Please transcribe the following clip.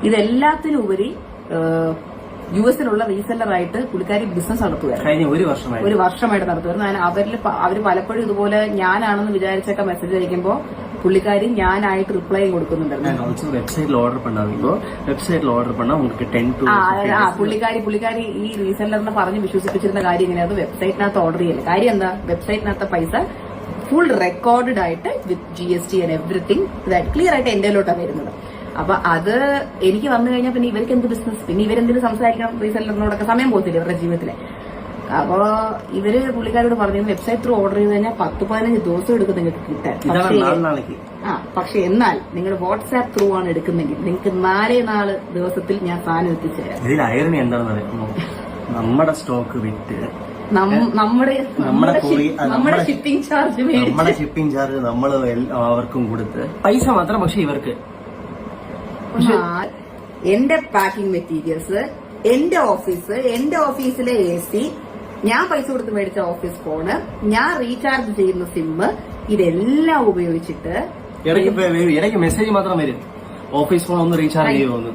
ഇതെല്ലാത്തിനുപരി US-ലുള്ള റീസെല്ലറായിട്ട് പുള്ളിക്കാരി ബിസിനസ് നടത്തുകയാണ്. ഒരു വർഷമായിട്ട് നടത്തുകയായിരുന്നു. അവര് പലപ്പോഴും ഇതുപോലെ ഞാനാണെന്ന് വിചാരിച്ചൊക്കെ മെസ്സേജ് അയക്കുമ്പോൾ പുള്ളിക്കാരി ഞാനായിട്ട് റിപ്ലൈ കൊടുക്കുന്നുണ്ടായിരുന്നു. പുള്ളിക്കാരി ഈ റീസെല്ലറിനെ പറഞ്ഞ് വിശ്വസിപ്പിച്ചിരുന്ന കാര്യം ഇങ്ങനെയാണ് വെബ്സൈറ്റിനകത്ത് ഓർഡർ ചെയ്യില്ല. കാര്യം എന്താ, വെബ്സൈറ്റിനകത്തെ പൈസ ഫുൾ റെക്കോർഡഡ് ആയിട്ട് വിത്ത് GST ആൻഡ് എവറിത്തിങ് ക്ലിയർ ആയിട്ട് എന്റെയിലോട്ടാണ് വരുന്നത്. അപ്പൊ അത് എനിക്ക് വന്നു കഴിഞ്ഞാൽ പിന്നെ ഇവർക്ക് എന്ത് ബിസിനസ്, പിന്നെ ഇവരെന്തിനും സംസാരിക്കണം, റീസെല്ലറിനോടൊക്കെ സമയം പോകത്തില്ല ഇവരുടെ ജീവിതത്തിലെ. അപ്പൊ ഇവര് പുള്ളിക്കാരോട് പറഞ്ഞു വെബ്സൈറ്റ് ത്രൂ ഓർഡർ ചെയ്ത് കഴിഞ്ഞാൽ 10-15 ദിവസം എടുക്കും നിങ്ങൾക്ക് കിട്ടാൻ. പക്ഷെ എന്നാൽ നിങ്ങൾ വാട്സാപ്പ് ത്രൂ ആണ് എടുക്കുന്നെങ്കിൽ നിങ്ങൾക്ക് 4 ദിവസത്തിൽ ഞാൻ സാധനം എത്തിച്ചേരാം. ഇതിൽ ഐറണി എന്താണെന്ന് അറിയാമോ? നമ്മുടെ സ്റ്റോക്ക് വിറ്റ് നമ്മുടെ ഷിപ്പിംഗ് ചാർജ് നമ്മൾ അവർക്കും കൊടുത്ത് പൈസ മാത്രം. പക്ഷെ ഇവർക്ക് എന്റെ പാക്കിംഗ് മെറ്റീരിയൽസ്, എന്റെ ഓഫീസിലെ AC, ഞാൻ പൈസ കൊടുത്ത് മേടിച്ച ഓഫീസ് ഫോണ്, ഞാൻ റീചാർജ് ചെയ്യുന്ന സിമ്മ്, ഇതെല്ലാം ഉപയോഗിച്ചിട്ട് ഇടയ്ക്ക് മെസ്സേജ് മാത്രം വരും, ഓഫീസ് ഫോൺ ഒന്ന് റീചാർജ് ചെയ്യുമെന്ന്.